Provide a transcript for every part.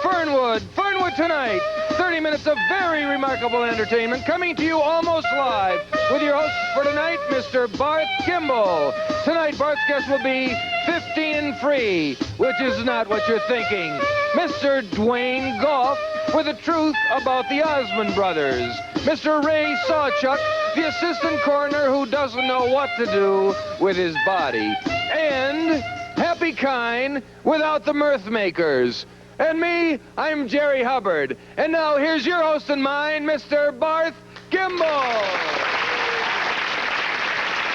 Fernwood. Fernwood tonight. 30 minutes of very remarkable entertainment coming to you almost live with your host for tonight, Mr. Barth Kimball. Tonight, Barth's guest will be 15 and free, which is not what you're thinking. Mr. Dwayne Goff with the truth about the Osmond brothers. Mr. Ray Sawchuck, the assistant coroner who doesn't know what to do with his body. And Happy Kine without the mirth makers. And me, I'm Jerry Hubbard. And now here's your host and mine, Mr. Barth Kimball.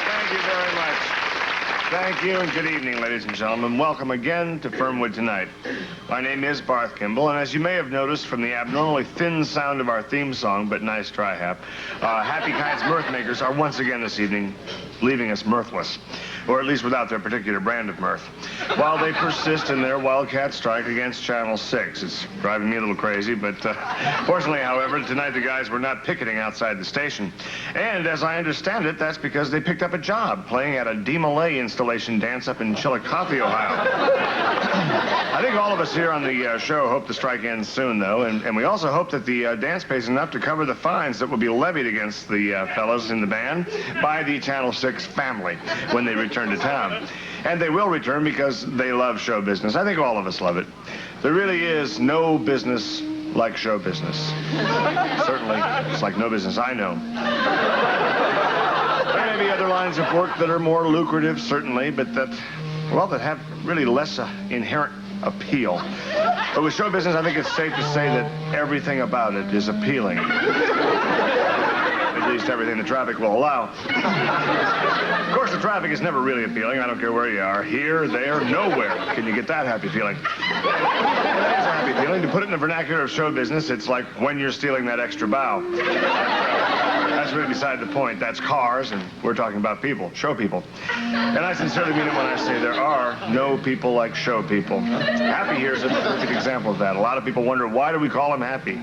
Thank you very much. Thank you and good evening, ladies and gentlemen. Welcome again to Fernwood Tonight. My name is Barth Kimball, and as you may have noticed from the abnormally thin sound of our theme song, but nice try, Hap, Happy Kine's mirth makers are once again this evening leaving us mirthless, or at least without their particular brand of mirth, while they persist in their wildcat strike against Channel 6. It's driving me a little crazy, but fortunately, however, tonight the guys were not picketing outside the station. And as I understand it, that's because they picked up a job playing at a D-Malay installation dance up in Chillicothe, Ohio. I think all of us here on the show hope the strike ends soon, though, and we also hope that the dance pays enough to cover the fines that will be levied against the fellows in the band by the Channel 6 family when they return to town. And they will return because they love show business. I think all of us love it. There really is no business like show business. Certainly, it's like no business I know. There may be other lines of work that are more lucrative, certainly, but that have really less inherent appeal. But with show business, I think it's safe to say that everything about it is appealing. At least everything the traffic will allow. Of course, the traffic is never really appealing. I don't care where you are. Here, there, nowhere can you get that happy feeling. It is a happy feeling. To put it in the vernacular of show business, it's like when you're stealing that extra bow. That's really beside the point. That's cars, and we're talking about people, show people. And I sincerely mean it when I say there are no people like show people. Happy here is a perfect example of that. A lot of people wonder, why do we call him Happy?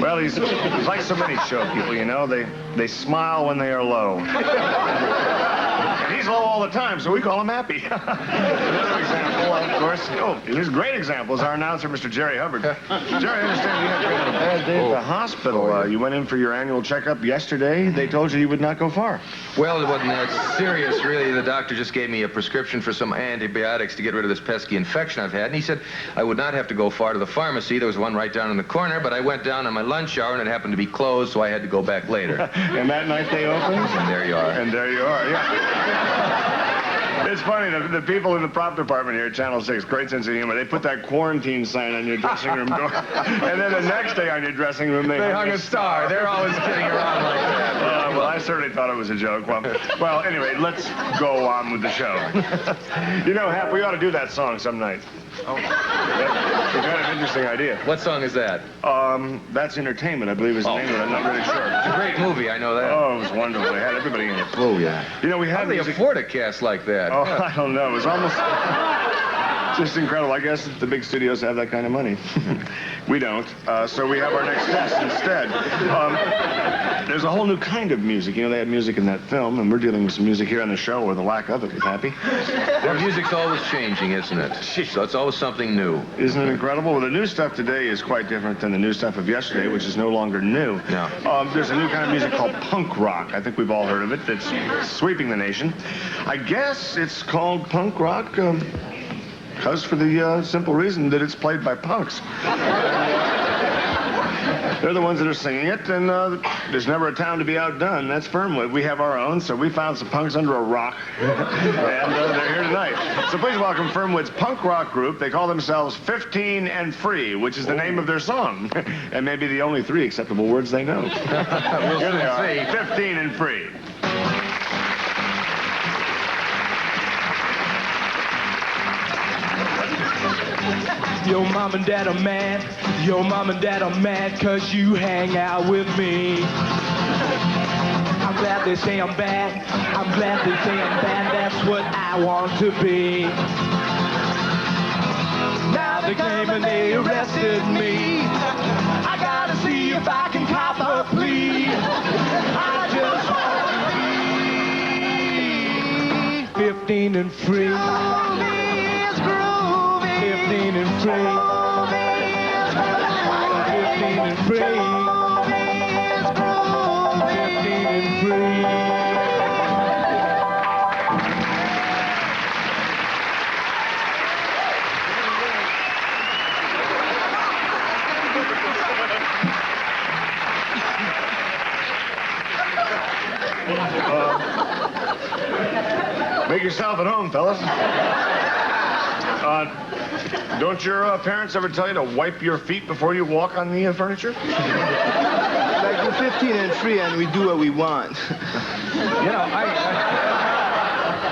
Well, he's like so many show people, you know. They smile when they are low. And he's low all the time, so we call him Happy. Another example, of course, his great example is our announcer, Mr. Jerry Hubbard. Jerry, I understand you had a bad day at the hospital. You went in for your annual checkup yesterday. They told you would not go far. Well, it wasn't that serious, really. The doctor just gave me a prescription for some antibiotics to get rid of this pesky infection I've had, and he said I would not have to go far to the pharmacy. There was one right down in the corner, but I went down on my lunch hour, and it happened to be closed, so I had to go back later. And that night they opened? And there you are. And there you are, yeah. It's funny, the people in the prop department here at Channel 6, great sense of humor, they put that quarantine sign on your dressing room door, and then the next day on your dressing room, they hung a star. They're always kidding around like that. Well, I certainly thought it was a joke. Well, anyway, let's go on with the show. You know, Hap, we ought to do that song some night. Oh. It's kind of an interesting idea. What song is that? That's Entertainment, I believe is the name of it. I'm not really sure. It's a great movie, I know that. Oh, it was wonderful. They had everybody in it. Oh, yeah. You know, we had How do they afford a cast like that? Oh, I don't know. It was almost just incredible. I guess the big studios have that kind of money. We don't. So we have our next guest instead. There's a whole new kind of music. You know, they had music in that film, and we're dealing with some music here on the show, or the lack of it, with Happy. Their music's always changing, isn't it? So it's always something new. Isn't it incredible? Well, the new stuff today is quite different than the new stuff of yesterday, which is no longer new. No. There's a new kind of music called punk rock. I think we've all heard of it. It's sweeping the nation. I guess it's called punk rock because for the simple reason that it's played by punks. They're the ones that are singing it, and there's never a town to be outdone. That's Fernwood. We have our own, so we found some punks under a rock, and they're here tonight. So please welcome Fernwood's punk rock group. They call themselves 15 and Free, which is the name of their song, and maybe the only 3 acceptable words they know. Here they are, 15 and Free. Your mom and dad are mad. Your mom and dad are mad 'cause you hang out with me. I'm glad they say I'm bad. I'm glad they say I'm bad. That's what I want to be. Now they claim and they arrested me. I gotta see if I can cop a plea. I just want to be 15 and free. 15 and free. yourself at home, fellas. Don't your parents ever tell you to wipe your feet before you walk on the furniture? Like we're 15 and free and we do what we want. You know,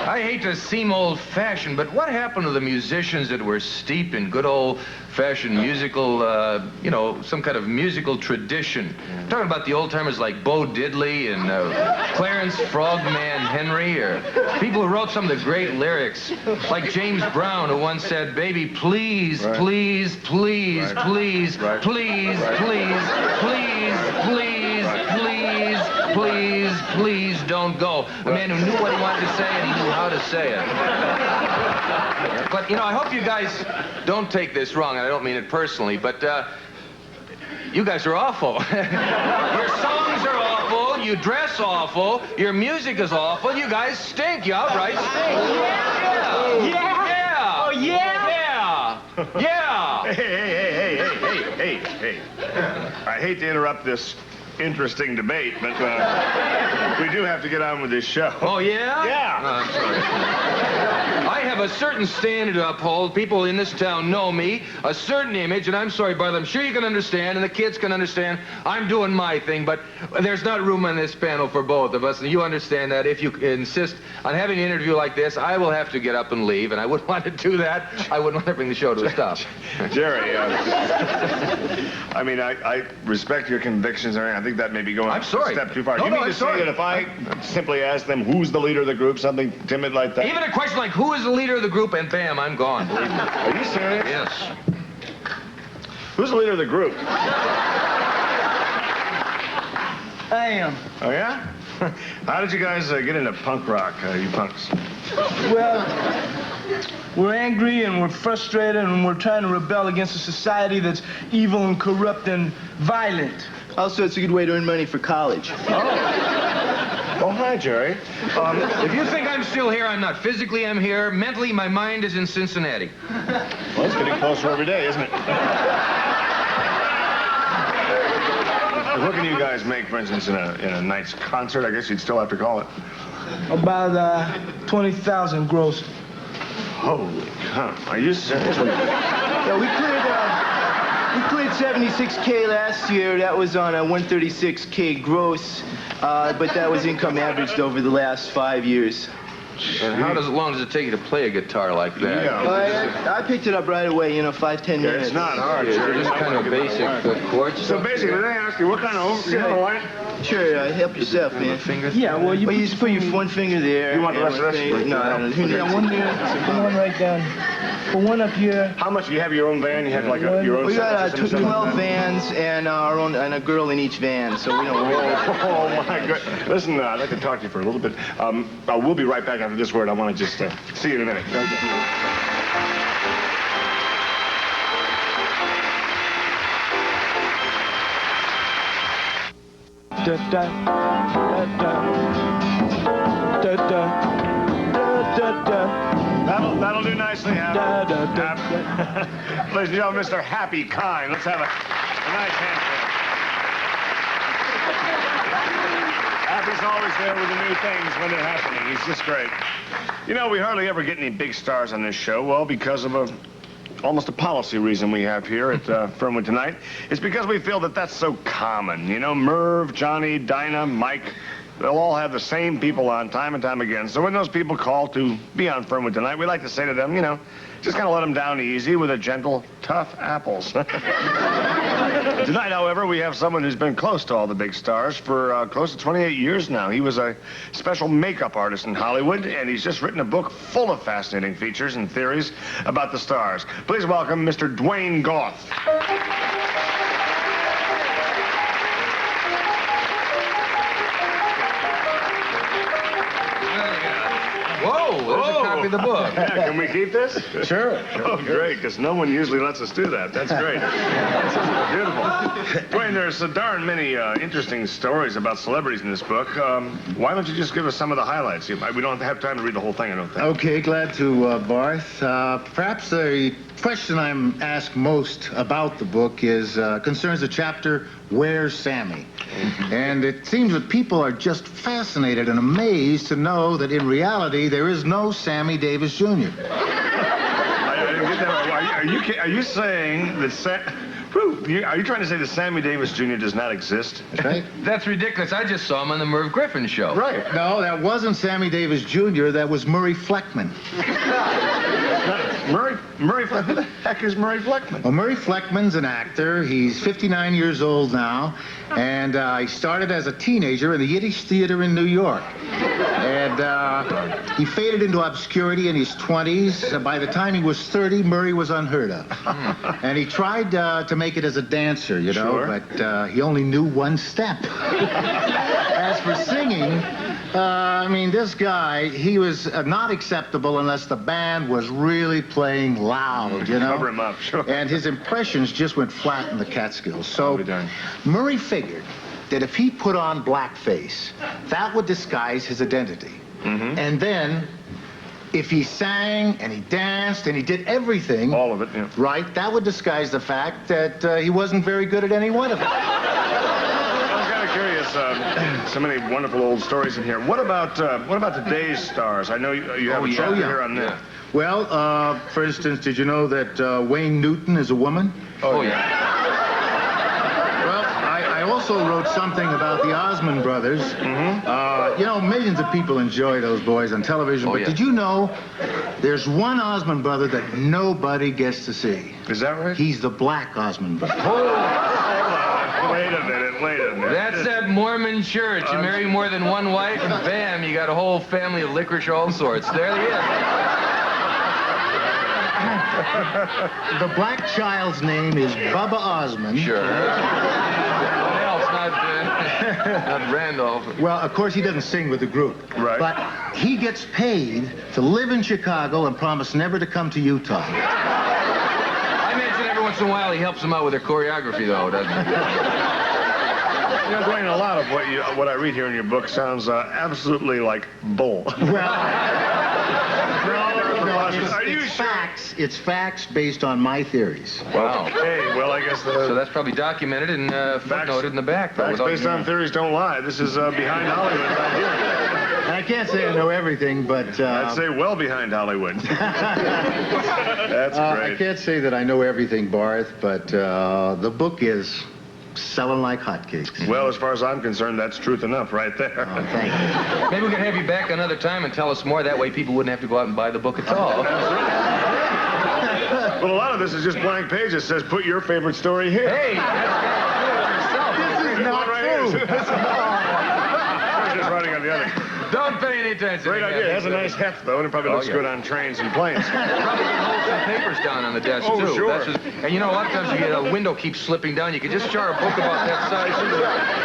I hate to seem old-fashioned, but what happened to the musicians that were steeped in good old-fashioned musical, you know, some kind of musical tradition? I'm talking about the old-timers like Bo Diddley and Clarence Frogman Henry, or people who wrote some of the great lyrics, like James Brown, who once said, "Baby, please, please, please, please, please, please, please, please, please, please, please don't go." A man who knew what he wanted to say and he knew how to say it. But, you know, I hope you guys don't take this wrong, and I don't mean it personally, but you guys are awful. Your songs are awful, you dress awful, your music is awful, you guys stink, you outright stink. Yeah! Yeah! Oh, yeah? Yeah! Yeah! Hey. I hate to interrupt this interesting debate, but we do have to get on with this show. Oh, yeah? Yeah. Oh, I'm sorry. I have a certain standard to uphold. People in this town know me, a certain image, and I'm sorry, Bart, I'm sure you can understand, and the kids can understand. I'm doing my thing, but there's not room on this panel for both of us, and you understand that. If you insist on having an interview like this, I will have to get up and leave, and I wouldn't want to do that. I wouldn't want to bring the show to a stop. Jerry, I mean, I respect your convictions, and I think that may be going I'm sorry. a step too far. No, you mean I'm to sorry. say that if I simply ask them who's the leader of the group, something timid like that? Even a question like, who is the leader of the group, and bam, I'm gone, believe me. Are you serious? Yes. Who's the leader of the group? I am. Oh, yeah? How did you guys get into punk rock, you punks? Well, we're angry and we're frustrated and we're trying to rebel against a society that's evil and corrupt and violent. Also, it's a good way to earn money for college. Oh, hi, Jerry. If you think I'm still here, I'm not. Physically, I'm here. Mentally, my mind is in Cincinnati. Well, it's getting closer every day, isn't it? What can you guys make, for instance, in a night's concert? I guess you'd still have to call it. About 20,000 gross. Holy cow. Are you serious? Yeah, we cleared 76K last year. That was on a 136K gross, but that was income averaged over the last 5 years. And how long does it take you to play a guitar like that? Yeah. I picked it up right away, 5-10 minutes. It's not hard, Yeah, Jerry. just kind of basic chords. So basically, they ask you what kind of... You know what? Sure, help yourself, man. Yeah, well, you just put your one finger there. You want the rest of this? No, who needs Yeah, one there, one right down. But one up here. How much? You have your own van? You have like your own... We got sound system? 12 vans and our own, and a girl in each van, so we don't worry. Oh, my God. Listen, I'd like to talk to you for a little bit. We'll be right back after this word. I want to just see you in a minute. Da, da, da, da, da, da, da. That'll do nicely, Hap. Da, da, da, Hap. Ladies and gentlemen, Mr. Happy Kind. Let's have a nice hand for him. Happy's always there with the new things when they're happening. He's just great. You know, we hardly ever get any big stars on this show. Well, because of almost a policy reason we have here at Fernwood tonight. It's because we feel that that's so common. You know, Merv, Johnny, Dinah, Mike, they'll all have the same people on time and time again. So when those people call to be on Fernwood tonight, we like to say to them, you know, just kind of let them down easy with a gentle, tough apples. Tonight, however, we have someone who's been close to all the big stars for close to 28 years now. He was a special makeup artist in Hollywood, and he's just written a book full of fascinating features and theories about the stars. Please welcome Mr. Dwayne Goff. Whoa, there's a copy of the book. Yeah, can we keep this? Sure. Oh, great, because no one usually lets us do that. That's great. Beautiful. Dwayne, there's so darn many interesting stories about celebrities in this book. Why don't you just give us some of the highlights? We don't have time to read the whole thing, I don't think. Okay, glad to, Barth. Perhaps the question I'm asked most about the book is concerns the chapter, Where's Sammy? And it seems that people are just fascinated and amazed to know that in reality there is no Sammy Davis Jr. I didn't get that. Are you saying that are you trying to say that Sammy Davis Jr. does not exist? Right? That's ridiculous. I just saw him on the Merv Griffin show. Right. No, that wasn't Sammy Davis Jr., that was Murray Fleckman. Murray Fleckman? Who the heck is Murray Fleckman? Well, Murray Fleckman's an actor. He's 59 years old now, and he started as a teenager in the Yiddish Theater in New York. And he faded into obscurity in his 20s. By the time he was 30, Murray was unheard of. And he tried to make it as a dancer, you know, Sure. but he only knew one step. As for singing, I mean, this guy, he was not acceptable unless the band was really playing loud, you know? Cover him up, sure. And his impressions just went flat in the Catskills. I'll So be darned. Murray figured that if he put on blackface, that would disguise his identity. And then, if he sang and he danced and he did everything... All of it, yeah. Right, that would disguise the fact that he wasn't very good at any one of it. I'm kind of curious. So many wonderful old stories in here. What about today's stars? I know you have a chapter here on that. Well, for instance, did you know that Wayne Newton is a woman? Oh, yeah. Well, I also wrote something about the Osmond brothers. You know, millions of people enjoy those boys on television, but yeah. did you know there's one Osmond brother that nobody gets to see? Is that right? He's the black Osmond brother. Wait a minute. That's that Mormon church. You marry more than one wife, and bam, you got a whole family of licorice of all sorts. There he is. The black child's name is Bubba Osmond. Sure. What else? Not Randolph. Well, of course, he doesn't sing with the group. Right. But he gets paid to live in Chicago and promise never to come to Utah. I mention every once in a while he helps them out with their choreography, though, doesn't he? You know, Dwayne, a lot of what I read here in your book sounds absolutely like bull. It's facts based on my theories. Wow. Okay, well, I guess So that's probably documented and footnoted in the back. Facts based on theories don't lie. This is behind Hollywood right here. And I can't say I know everything, but... I'd say well behind Hollywood. That's great. I can't say that I know everything, Barth, but the book is selling like hotcakes. Well, as far as I'm concerned, that's truth enough right there. Oh, thank you. Maybe we could have you back another time and tell us more. That way people wouldn't have to go out and buy the book at all. Well, a lot of this is just blank pages. It says, put your favorite story here. Hey, that's This is not true. Just writing on the other. don't pay any attention. Great idea. It has a nice heft, though, and it probably looks yeah. good on trains and planes. Probably can hold some papers down on the desk, Oh, too. sure. And you know, a lot of times you get a window keeps slipping down. You can just jar a book about that size.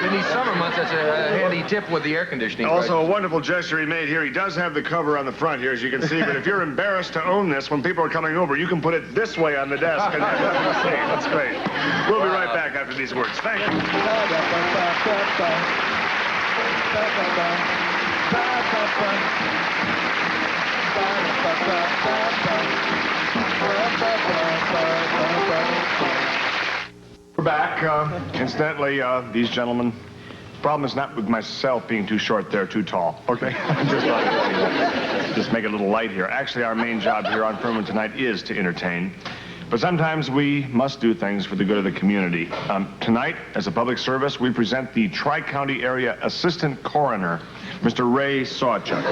In these summer months, that's a handy tip with the air conditioning. Also, a wonderful gesture he made here. He does have the cover on the front here, as you can see, but if you're embarrassed to own this, when people are coming over, you can put it this way on the desk, and that's see. That's great. We'll be right back after these words. Thank you. We're back. Incidentally, these gentlemen, the problem is not with myself being too short, they're too tall, okay? Just make it a little light here. Actually, our main job here on Fernwood tonight is to entertain. But sometimes we must do things for the good of the community. Tonight, as a public service, we present the Tri-County Area Assistant Coroner, Mr. Ray Sawchuk.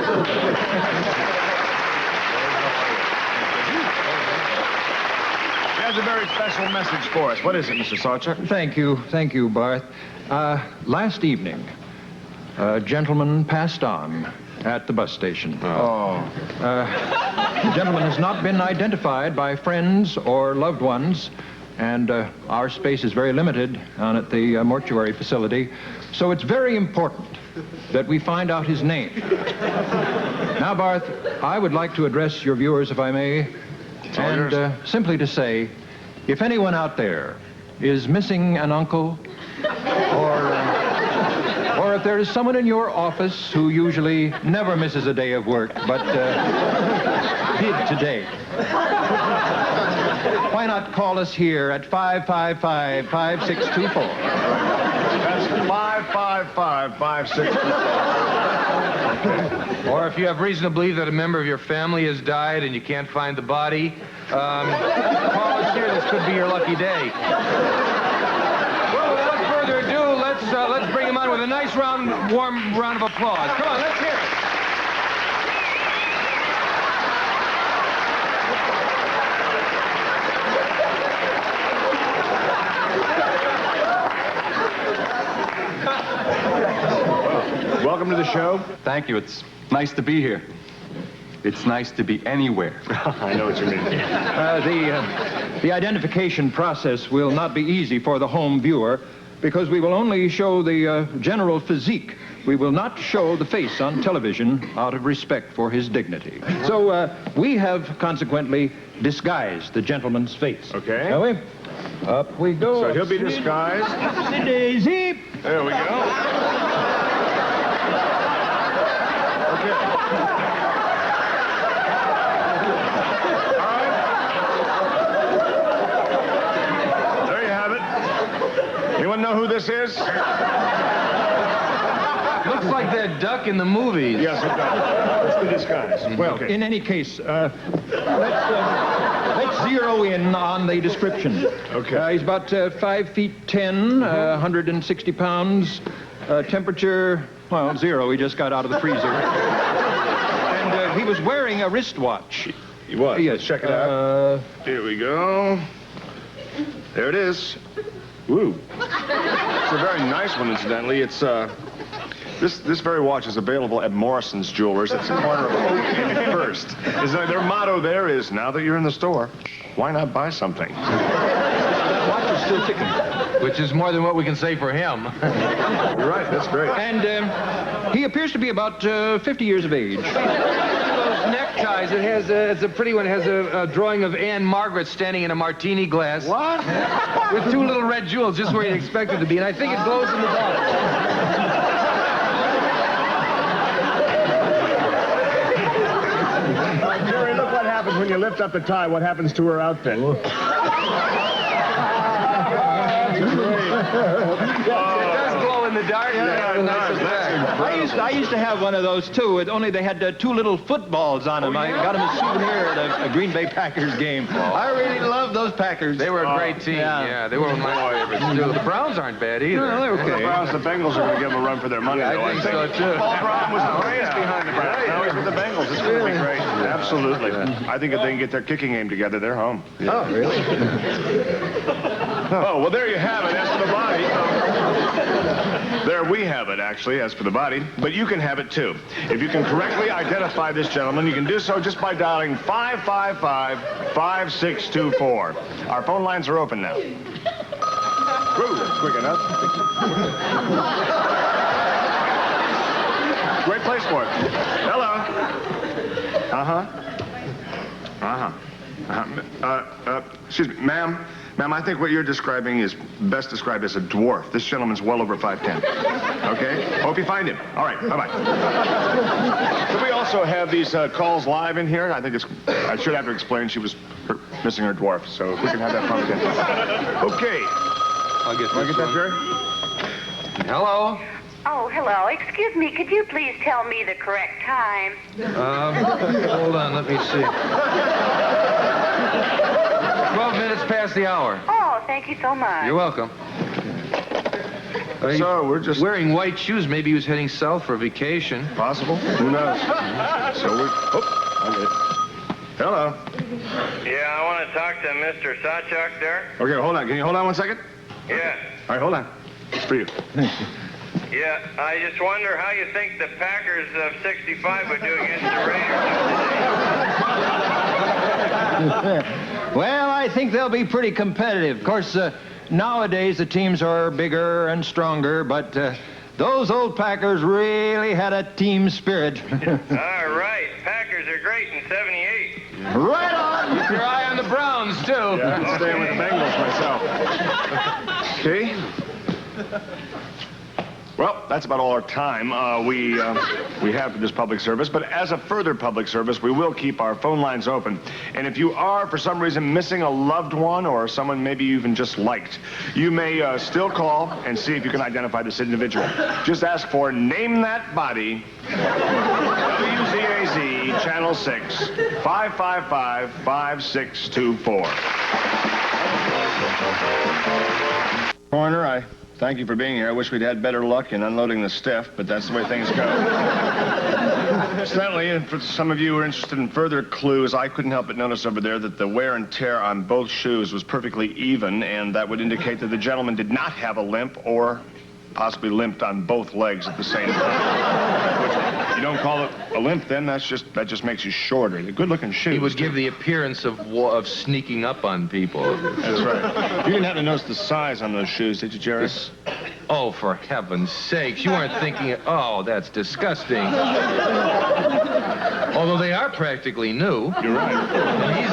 He has a very special message for us. What is it, Mr. Sawchuk? Thank you, Barth. Last evening, a gentleman passed on at the bus station. Oh. The gentleman has not been identified by friends or loved ones, and our space is very limited on at the mortuary facility, so it's very important that we find out his name. Now, Barth, I would like to address your viewers, if I may, and simply to say, if anyone out there is missing an uncle, or if there is someone in your office who usually never misses a day of work, but did today, why not call us here at 555-5624? That's 555-5624. Or if you have reason to believe that a member of your family has died and you can't find the body, call us here. This could be your lucky day. Well, without further ado, let's bring him on with a nice warm round of applause. Come on, let's hear it. Welcome to the show. Thank you. It's nice to be here. It's nice to be anywhere. I know what you mean. The identification process will not be easy for the home viewer because we will only show the general physique. We will not show the face on television out of respect for his dignity. So we have consequently disguised the gentleman's face. Okay. Shall we? Up we go. So he'll be disguised. Daisy. There we go. Okay. Anyone know who this is? Looks like that duck in the movies. Yes, it does. It's the disguise. Well, Okay. in any case, let's zero in on the description. Okay. He's about 5 feet 10, 160 pounds, temperature, well, 0. He just got out of the freezer. And he was wearing a wristwatch. He was. Yes. Let's check it out. Here we go. There it is. Woo. It's a very nice one, incidentally. It's, this very watch is available at Morrison's Jewelers. It's the corner of Oak and First. Their motto there is, now that you're in the store, why not buy something? That watch is still ticking. Which is more than what we can say for him. You're right, that's great. And he appears to be about 50 years of age. Those neckties, it's a pretty one. It has a drawing of Anne Margaret standing in a martini glass. What? With 2 little red jewels, just where you'd expect it to be. And I think it glows in the dark. Jerry, look what happens when you lift up the tie. What happens to her outfit? It does glow in the dark. Yeah, it does. I used to have one of those too. Only they had 2 little footballs on them. I got them as a souvenir at a Green Bay Packers game. I really love those Packers. They were a great team. Yeah, they were one of my favorites too. The Browns aren't bad either. No, they're okay. The Browns, the Bengals are going to give them a run for their money, though. I think so too. Paul Brown was the brains behind the Browns. Now he's with the Bengals. It's going to be great. Absolutely. I think if they can get their kicking game together, they're home. Oh, really? Oh, well, there you have it. As for the body, there we have it, actually, as for the body. But you can have it, too. If you can correctly identify this gentleman, you can do so just by dialing 555-5624. Our phone lines are open now. Woo, that's quick enough. Great place for it. Hello. Excuse me, ma'am. Ma'am, I think what you're describing is best described as a dwarf. This gentleman's well over 5'10". Okay? Hope you find him. All right, bye-bye. Could we also have these calls live in here? I think I should have to explain she was missing her dwarf, so if we can have that phone again. Okay. I'll get Want to get that, Jerry? Hello. Oh, hello. Excuse me, could you please tell me the correct time? Hold on, let me see. 12 minutes past the hour. Oh, thank you so much. You're welcome. So we're just Wearing white shoes, maybe he was heading south for vacation. possible. Who knows? So we're. Oh, I get it. Hello. Yeah, I want to talk to Mr. Sawchuk there. Okay, hold on. Can you hold on 1 second? Yeah. All right, hold on. It's for you. Yeah, I just wonder how you think the Packers of 65 would do against the Raiders today. Well, I think they'll be pretty competitive. Of course, nowadays the teams are bigger and stronger, but Those old Packers really had a team spirit. All right. Packers are great in 78. Right on. Keep your eye on the Browns, too. Yeah, I'm staying with the Bengals myself. Okay. Well, that's about all our time we have for this public service. But as a further public service, we will keep our phone lines open. And if you are, for some reason, missing a loved one or someone maybe you even just liked, you may still call and see if you can identify this individual. Just ask for Name That Body, WZAZ, Channel 6, 555-5624. Coroner, I thank you for being here. I wish we'd had better luck in unloading the stiff, but that's the way things go. Incidentally, and for some of you who are interested in further clues, I couldn't help but notice over there that the wear and tear on both shoes was perfectly even, and that would indicate that the gentleman did not have a limp or possibly limped on both legs at the same time. Which, you don't call it a limp, then that just makes you shorter. They're good-looking shoes. He would give the appearance of sneaking up on people. That's right. You didn't happen to notice the size on those shoes, did you, Jerry? Oh, for heaven's sakes, you weren't thinking, oh, that's disgusting. Although they are practically new. You're right. He's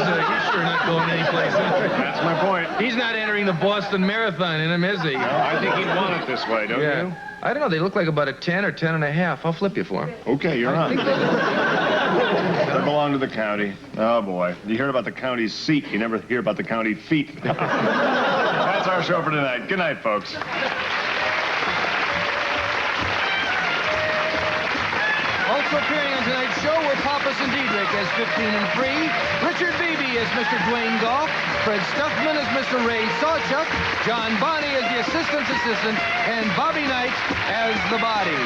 sure not going anyplace. That's my point. He's not entering the Boston Marathon in them, is he? No, I think he'd want it this way, don't you? I don't know. They look like about a 10 or 10 and a half. I'll flip you for them. Okay, you're on. They belong to the county. Oh, boy. You hear about the county's seat. You never hear about the county feet. That's our show for tonight. Good night, folks. Also appearing on tonight's show were Pappas and Diedrich as 15 and Free, Richard Beebe as Mr. Dwayne Goff, Fred Stuffman as Mr. Ray Sawchuck, John Bonney as the assistant's assistant, and Bobby Knight as the body.